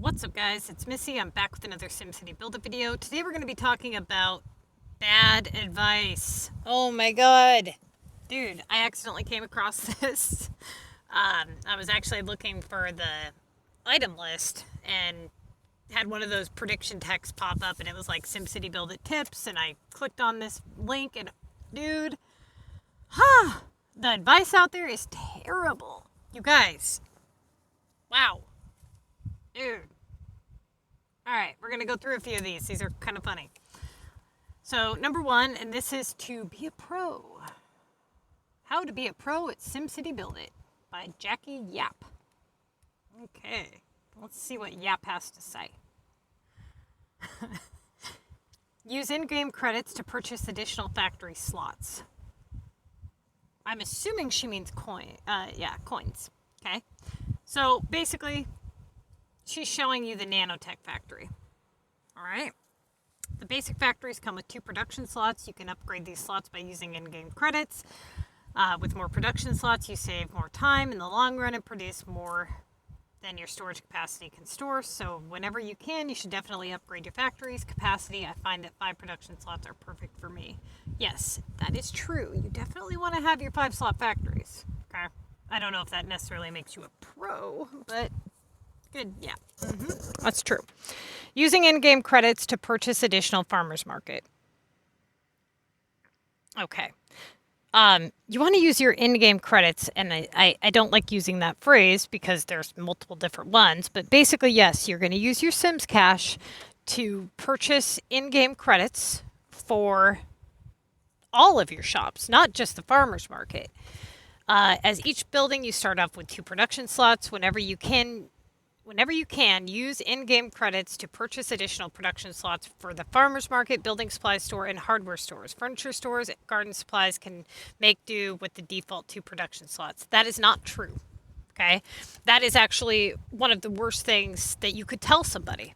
What's up, guys? It's Missy. I'm back with another SimCity Build-Up video. Today we're going to be talking about bad advice. Oh my god. Dude, I accidentally came across this. I was actually looking for the item list and had one of those prediction texts pop up, and it was like SimCity Build It tips, and I clicked on this link, and dude, the advice out there is terrible. You guys. Wow. Dude. Alright, we're going to go through a few of these. These are kind of funny. So, number one, and this is to be a pro. How to be a pro at SimCity Build It by Jackie Yap. Okay, let's see what Yap has to say. Use in-game credits to purchase additional factory slots. I'm assuming she means coins. Okay, so basically, she's showing you the nanotech factory. All right. The basic factories come with 2 production slots. You can upgrade these slots by using in-game credits. With more production slots, you save more time in the long run and produce more than your storage capacity can store. So whenever you can, you should definitely upgrade your factory's capacity. I find that 5 production slots are perfect for me. Yes, that is true. You definitely want to have your 5-slot factories. Okay. I don't know if that necessarily makes you a pro, but good, yeah. That's true. Using in-game credits to purchase additional farmers market. Okay. You want to use your in-game credits, and I don't like using that phrase because there's multiple different ones, but basically, yes, you're going to use your Sims Cash to purchase in-game credits for all of your shops, not just the farmers market. As each building, you start off with 2 production slots. Whenever you can, use in-game credits to purchase additional production slots for the farmers market, building supply store, and hardware stores. Furniture stores, garden supplies can make do with the default 2 production slots. That is not true, okay? That is actually one of the worst things that you could tell somebody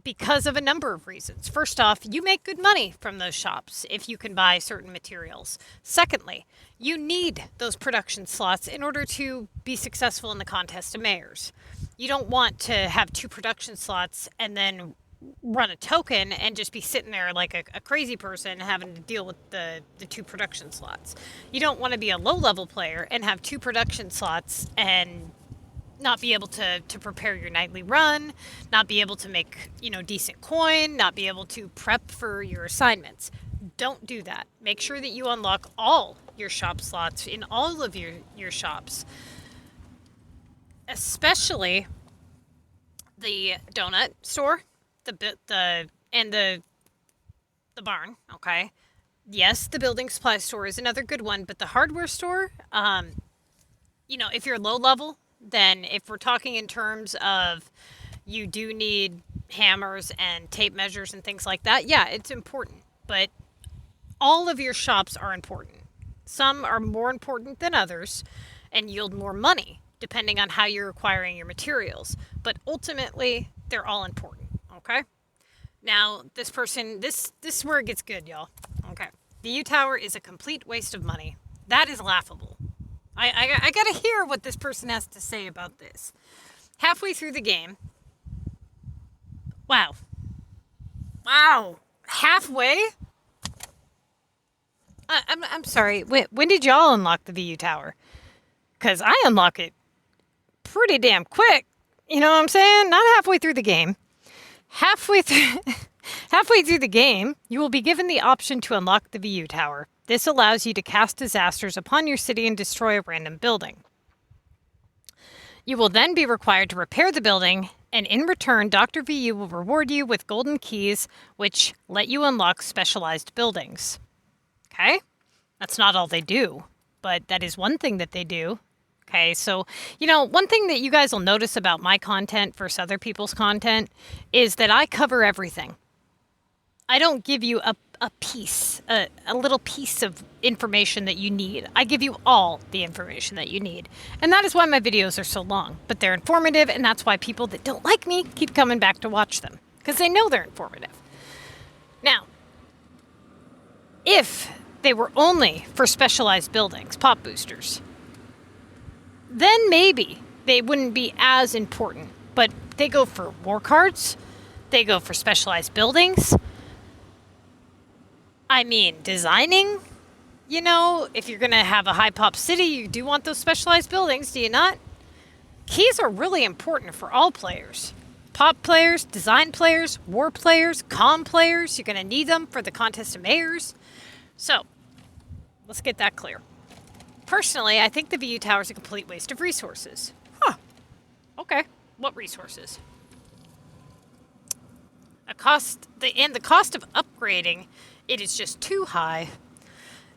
because of a number of reasons. First off, you make good money from those shops if you can buy certain materials. Secondly, you need those production slots in order to be successful in the contest of mayors. You don't want to have 2 production slots and then run a token and just be sitting there like a crazy person having to deal with the 2 production slots. You don't want to be a low-level player and have 2 production slots and not be able to prepare your nightly run, not be able to make, decent coin, not be able to prep for your assignments. Don't do that. Make sure that you unlock all your shop slots in all of your shops. Especially the donut store, the barn, okay? Yes, the building supply store is another good one, but the hardware store, if you're low level, then if we're talking in terms of you do need hammers and tape measures and things like that, yeah, it's important. But all of your shops are important. Some are more important than others and yield more money, depending on how you're acquiring your materials. But ultimately, they're all important, okay? Now, this is where it gets good, y'all. Okay. The U-Tower is a complete waste of money. That is laughable. I gotta hear what this person has to say about this. Halfway through the game. Wow. Halfway? I'm sorry. When did y'all unlock the VU Tower? Because I unlock it pretty damn quick. You know what I'm saying? Not halfway through the game. Halfway through the game, you will be given the option to unlock the VU Tower. This allows you to cast disasters upon your city and destroy a random building. You will then be required to repair the building, and in return, Dr. VU will reward you with golden keys, which let you unlock specialized buildings. Okay? That's not all they do, but that is one thing that they do. Okay, so, one thing that you guys will notice about my content versus other people's content is that I cover everything. I don't give you a little piece of information that you need. I give you all the information that you need. And that is why my videos are so long. But they're informative, and that's why people that don't like me keep coming back to watch them. Because they know they're informative. Now, if they were only for specialized buildings, pop boosters, then maybe they wouldn't be as important. But They go for war cards. They go for specialized buildings. I mean, designing. You know, if you're going to have a high pop city, you do want those specialized buildings, do you not? Keys are really important for all players. Pop players, design players, war players, comm players. You're going to need them for the contest of mayors. So, let's get that clear. Personally, I think the VU Tower is a complete waste of resources. Huh. Okay. What resources? The cost of upgrading it is just too high.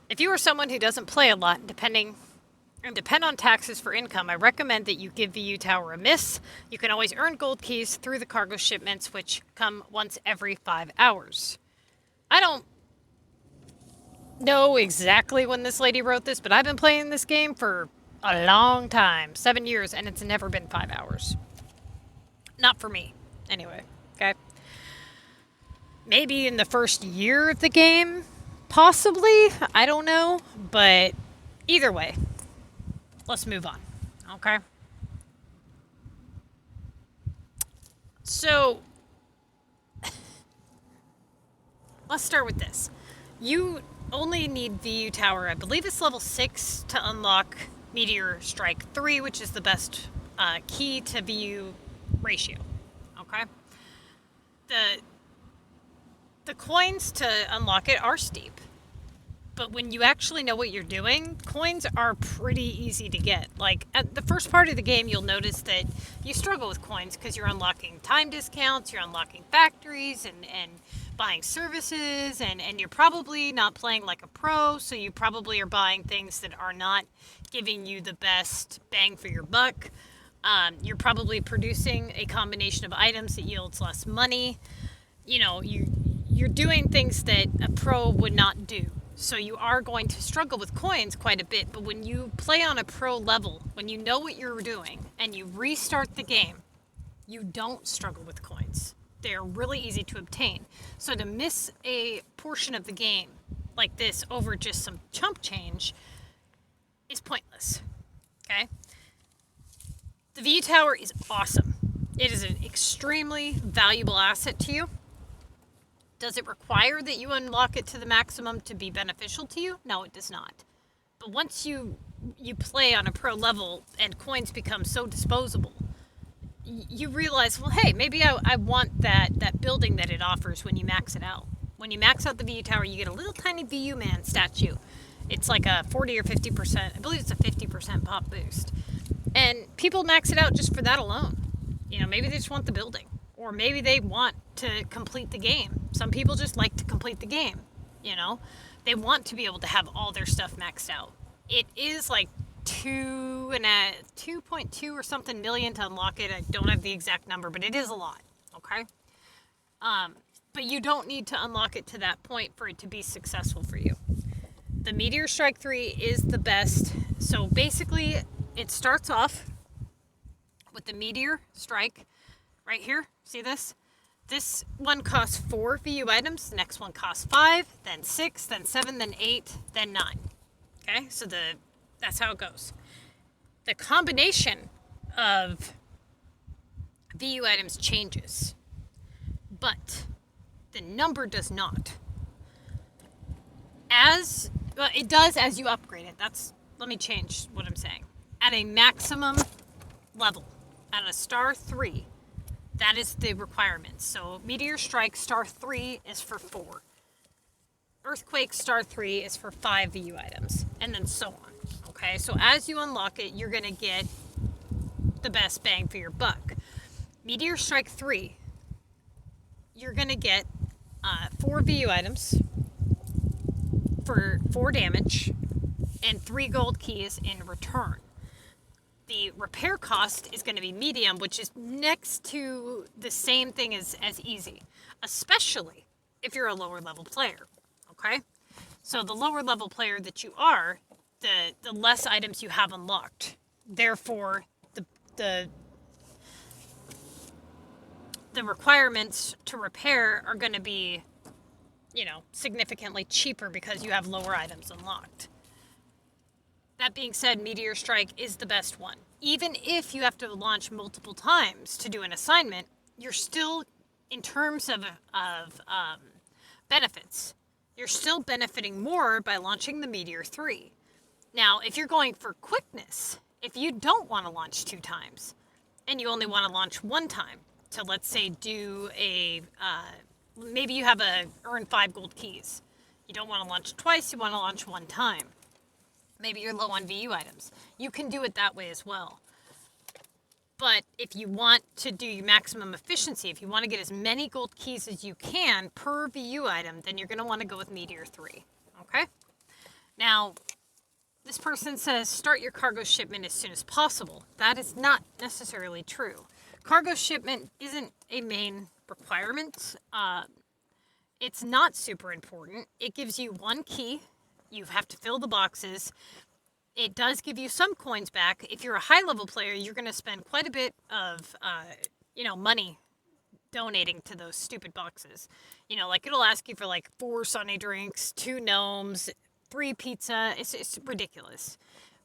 If you are someone who doesn't play a lot and depend on taxes for income, I recommend that you give VU Tower a miss. You can always earn gold keys through the cargo shipments, which come once every 5 hours. I don't know exactly when this lady wrote this, but I've been playing this game for a long time, 7 years, and it's never been 5 hours. Not for me, anyway, okay? Maybe in the first year of the game, possibly, I don't know, but either way, let's move on, okay? So, let's start with this. You only need VU Tower, I believe it's level 6 to unlock Meteor Strike 3, which is the best key to VU ratio, okay? The coins to unlock it are steep, but when you actually know what you're doing, coins are pretty easy to get. Like, at the first part of the game, you'll notice that you struggle with coins because you're unlocking time discounts, you're unlocking factories, and buying services, and you're probably not playing like a pro, so you probably are buying things that are not giving you the best bang for your buck. You're probably producing a combination of items that yields less money. You know, you're doing things that a pro would not do. So you are going to struggle with coins quite a bit, but when you play on a pro level, when you know what you're doing and you restart the game, you don't struggle with coins. They're really easy to obtain. So to miss a portion of the game like this over just some chump change is pointless, okay? The VU Tower is awesome. It is an extremely valuable asset to you. Does it require that you unlock it to the maximum to be beneficial to you? No, it does not. But once you play on a pro level and coins become so disposable, you realize, well, hey, maybe I want that building that it offers when you max it out. When you max out the VU Tower, you get a little tiny VU Man statue. It's like a 40 or 50%, I believe it's a 50% pop boost. And people max it out just for that alone. You know, maybe they just want the building. Or maybe they want to complete the game. Some people just like to complete the game, you know? They want to be able to have all their stuff maxed out. It is like 2.2 or something million to unlock it. I don't have the exact number, but it is a lot, okay? But you don't need to unlock it to that point for it to be successful for you. The Meteor Strike 3 is the best. So basically, it starts off with the Meteor Strike right here. See this? This one costs 4 VU items. The next one costs 5, then 6, then 7, then 8, then 9. Okay, so that's how it goes. The combination of VU items changes, but the number does not. It does as you upgrade it. Let me change what I'm saying. At a maximum level, at a star 3, that is the requirement. So Meteor Strike star 3 is for 4. Earthquake star 3 is for 5 VU items, and then so on. Okay, so as you unlock it, you're going to get the best bang for your buck. Meteor Strike 3, you're going to get 4 VU items for 4 damage and 3 gold keys in return. The repair cost is going to be medium, which is next to the same thing as easy, especially if you're a lower level player, okay? So the lower level player that you are, the less items you have unlocked. Therefore, the requirements to repair are going to be, you know, significantly cheaper because you have lower items unlocked. That being said, Meteor Strike is the best one. even if you have to launch multiple times to do an assignment, you're still, in terms of benefits, you're still benefiting more by launching the Meteor 3. Now, if you're going for quickness, if you don't want to launch 2 times and you only want to launch 1 time to, let's say, do a, maybe you have a earn 5 gold keys. You don't want to launch twice, you want to launch 1 time. Maybe you're low on VU items. You can do it that way as well. But if you want to do your maximum efficiency, if you want to get as many gold keys as you can per VU item, then you're going to want to go with Meteor 3. Okay? Now, this person says start your cargo shipment as soon as possible. That is not necessarily true. Cargo shipment isn't a main requirement. It's not super important. It gives you 1 key. You have to fill the boxes. It does give you some coins back. If you're a high-level player, you're going to spend quite a bit of, money donating to those stupid boxes. Like it'll ask you for like 4 sunny drinks, 2 gnomes, 3 pizza. It's ridiculous.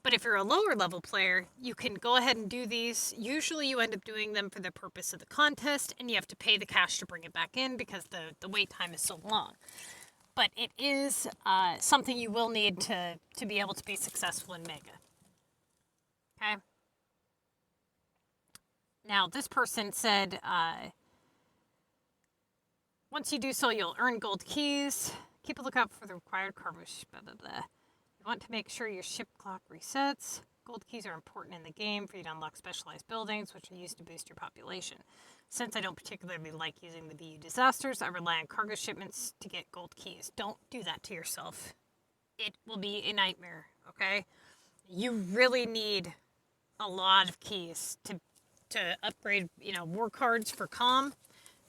But if you're a lower-level player, you can go ahead and do these. Usually you end up doing them for the purpose of the contest, and you have to pay the cash to bring it back in because the wait time is so long. But it is something you will need to be able to be successful in Mega. Okay? Now, this person said, once you do so, you'll earn gold keys. Keep a lookout for the required cargo. Blah, blah, blah. You want to make sure your ship clock resets. Gold keys are important in the game for you to unlock specialized buildings, which are used to boost your population. Since I don't particularly like using the VU disasters, I rely on cargo shipments to get gold keys. Don't do that to yourself. It will be a nightmare, okay? You really need a lot of keys to upgrade, war cards for comm,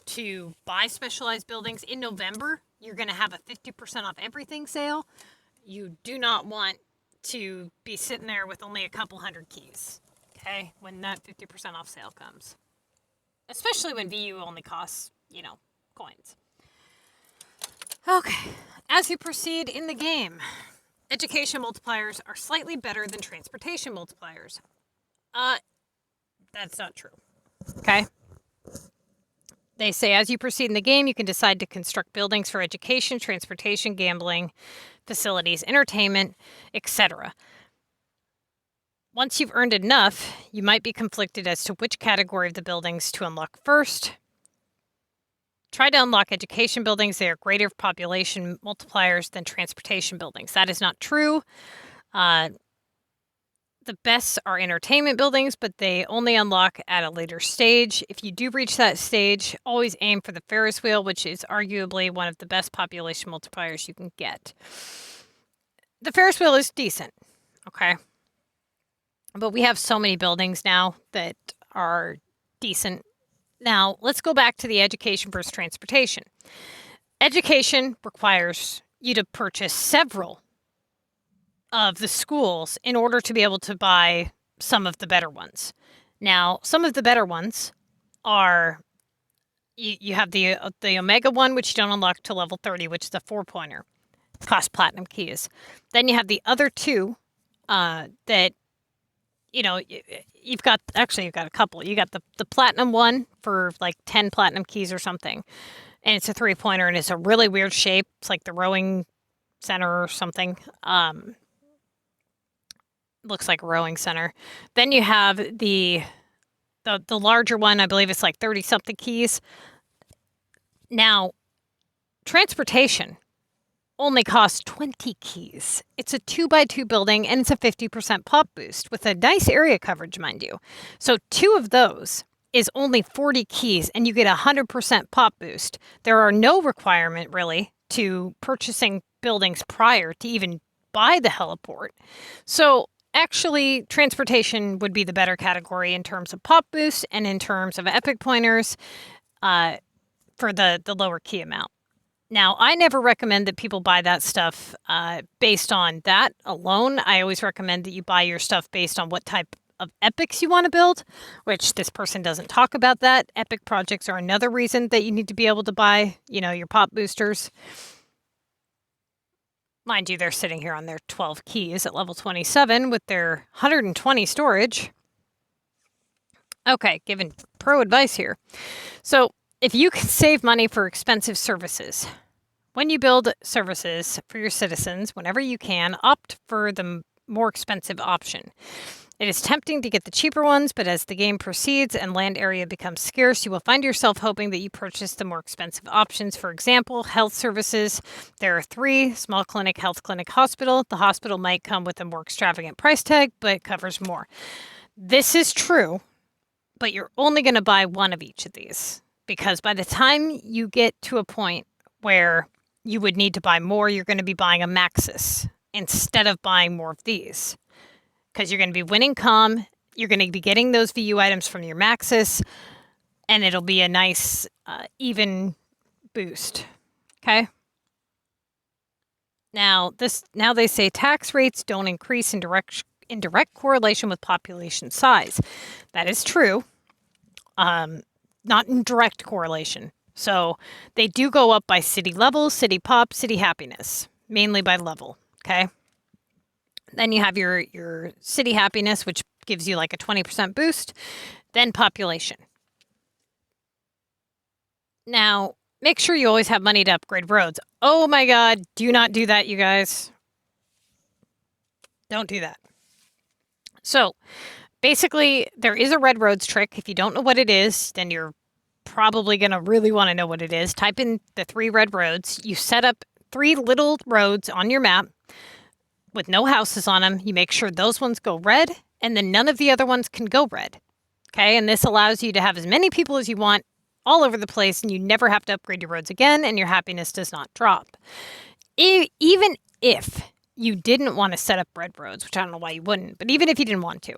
to buy specialized buildings. In November, you're going to have a 50% off everything sale. You do not want to be sitting there with only a couple hundred keys, okay, when that 50% off sale comes. Especially when VU only costs, coins. Okay, as you proceed in the game, education multipliers are slightly better than transportation multipliers. That's not true, okay? They say as you proceed in the game, you can decide to construct buildings for education, transportation, gambling, facilities, entertainment, etc. Once you've earned enough, you might be conflicted as to which category of the buildings to unlock first. Try to unlock education buildings. They are greater population multipliers than transportation buildings. That is not true. The best are entertainment buildings, but they only unlock at a later stage. If you do reach that stage, always aim for the Ferris wheel, which is arguably one of the best population multipliers you can get. The Ferris wheel is decent, okay? But we have so many buildings now that are decent. Now, let's go back to the education versus transportation. Education requires you to purchase several of the schools in order to be able to buy some of the better ones. Now, some of the better ones are, you have the Omega one, which you don't unlock to level 30, which is a 4-pointer. Cost platinum keys. Then you have the other 2 that, you've got a couple. You got the platinum one for like 10 platinum keys or something. And it's a 3-pointer and it's a really weird shape. It's like the rowing center or something. Looks like a rowing center. Then you have the larger one. I believe it's like 30-something keys. Now, transportation only costs 20 keys. It's a 2x2 building, and it's a 50% pop boost with a nice area coverage, mind you. So 2 of those is only 40 keys, and you get a 100% pop boost. There are no requirement, really, to purchasing buildings prior to even buy the heliport. So actually, transportation would be the better category in terms of pop boost and in terms of epic pointers for the lower key amount. Now, I never recommend that people buy that stuff based on that alone. I always recommend that you buy your stuff based on what type of epics you want to build, which this person doesn't talk about that. Epic projects are another reason that you need to be able to buy, your pop boosters. Mind you, they're sitting here on their 12 keys at level 27 with their 120 storage. Okay, giving pro advice here. So if you can save money for expensive services, when you build services for your citizens, whenever you can, opt for the more expensive option. It is tempting to get the cheaper ones, but as the game proceeds and land area becomes scarce, you will find yourself hoping that you purchase the more expensive options. For example, health services. There are 3: small clinic, health clinic, hospital. The hospital might come with a more extravagant price tag, but it covers more. This is true, but you're only going to buy one of each of these, because by the time you get to a point where you would need to buy more, you're going to be buying a Maxis instead of buying more of these. Because you're going to be winning comm, you're going to be getting those VU items from your Maxis, and it'll be a nice, even boost. Okay? Now they say tax rates don't increase in direct correlation with population size. That is true. Not in direct correlation. So they do go up by city level, city pop, city happiness, mainly by level. Okay? Then you have your city happiness, which gives you like a 20% boost, then population. Now, make sure you always have money to upgrade roads. Oh my God, do not do that, you guys. Don't do that. So, basically, there is a red roads trick. If you don't know what it is, then you're probably going to really want to know what it is. Type in the 3 red roads. You set up 3 little roads on your map with no houses on them. You make sure those ones go red, and then none of the other ones can go red. Okay, and this allows you to have as many people as you want all over the place, and you never have to upgrade your roads again, and your happiness does not drop. Even if you didn't want to set up red roads, which I don't know why you wouldn't, but even if you didn't want to,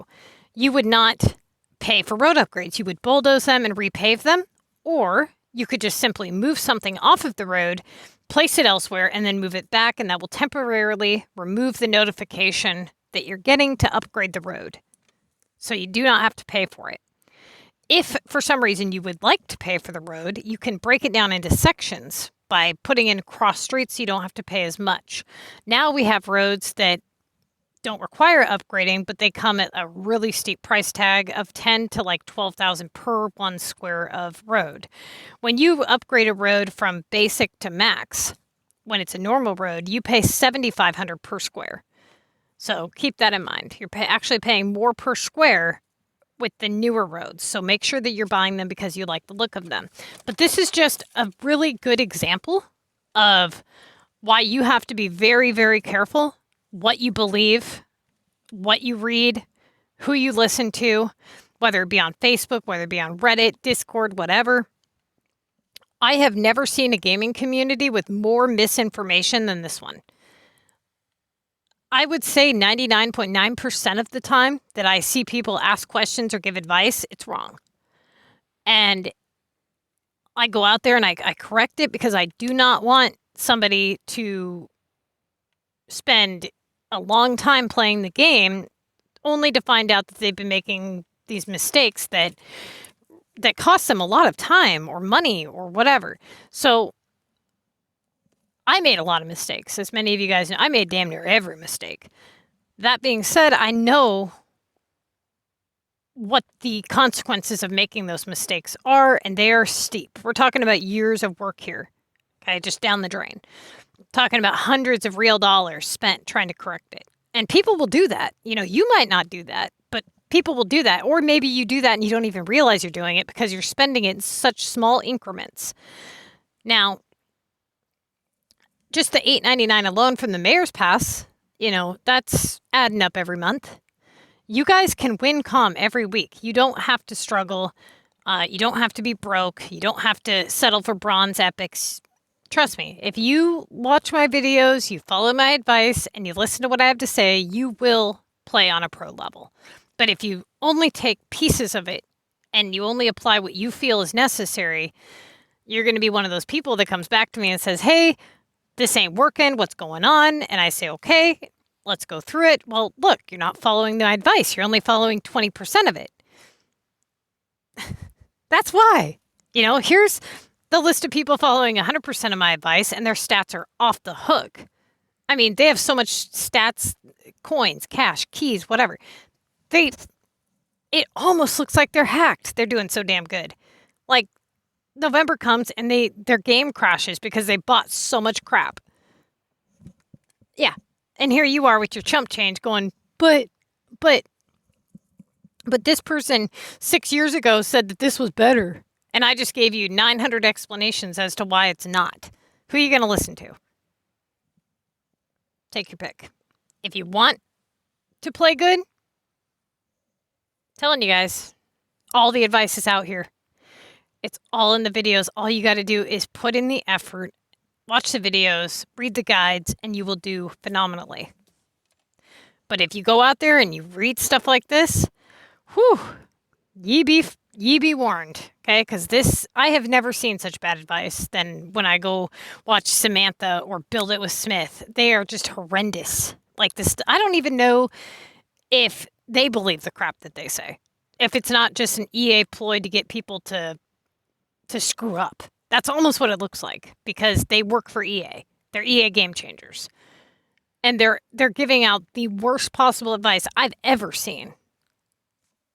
you would not pay for road upgrades. You would bulldoze them and repave them, or you could just simply move something off of the road, place it elsewhere, and then move it back, and that will temporarily remove the notification that you're getting to upgrade the road. So you do not have to pay for it. If for some reason you would like to pay for the road, you can break it down into sections by putting in cross streets so you don't have to pay as much. Now we have roads that don't require upgrading, but they come at a really steep price tag of 10 to like 12,000 per 1 square of road. When you upgrade a road from basic to max, when it's a normal road, you pay 7,500 per square. So keep that in mind. You're actually paying more per square with the newer roads. So make sure that you're buying them because you like the look of them. But this is just a really good example of why you have to be very, very careful what you believe, what you read, who you listen to, whether it be on Facebook, whether it be on Reddit, Discord, whatever. I have never seen a gaming community with more misinformation than this one. I would say 99.9% of the time that I see people ask questions or give advice, it's wrong. And I go out there and I correct it because I do not want somebody to spend a long time playing the game only to find out that they've been making these mistakes that cost them a lot of time or money or whatever. So I made a lot of mistakes. As many of you guys know, I made damn near every mistake. That being said, I know what the consequences of making those mistakes are, and they are steep. We're talking about years of work here, okay, just down the drain. Talking about hundreds of real dollars spent trying to correct it. And people will do that. You know, you might not do that, but people will do that. Or maybe you do that and you don't even realize you're doing it because you're spending it in such small increments. Now, just the $8.99 alone from the Mayor's Pass, you know, that's adding up every month. You guys can win comm every week. You don't have to struggle. You don't have to be broke. You don't have to settle for bronze epics. Trust me, if you watch my videos, you follow my advice, and you listen to what I have to say, you will play on a pro level. But if you only take pieces of it and you only apply what you feel is necessary, you're going to be one of those people that comes back to me and says, hey, this ain't working. What's going on? And I say, okay, let's go through it. Well, look, you're not following the advice. You're only following 20% of it. That's why. You know, here's the list of people following 100% of my advice, and their stats are off the hook. I mean, they have so much stats, coins, cash, keys, whatever. it almost looks like they're hacked. They're doing so damn good. Like, November comes and their game crashes because they bought so much crap. Yeah. And here you are with your chump change going, but this person 6 years ago said that this was better. And I just gave you 900 explanations as to why it's not. Who are you going to listen to? Take your pick. If you want to play good, telling you guys, all the advice is out here. It's all in the videos. All you got to do is put in the effort, watch the videos, read the guides, and you will do phenomenally. But if you go out there and you read stuff like this, whew, ye be warned, okay? Because I have never seen such bad advice than when I go watch Samantha or Build It with Smith. They are just horrendous. Like this, I don't even know if they believe the crap that they say. If it's not just an EA ploy to get people to screw up. That's almost what it looks like, because they work for EA. They're EA game changers. And they're giving out the worst possible advice I've ever seen.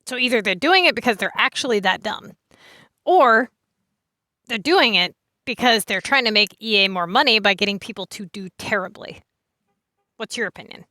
So either they're doing it because they're actually that dumb, or they're doing it because they're trying to make EA more money by getting people to do terribly. What's your opinion?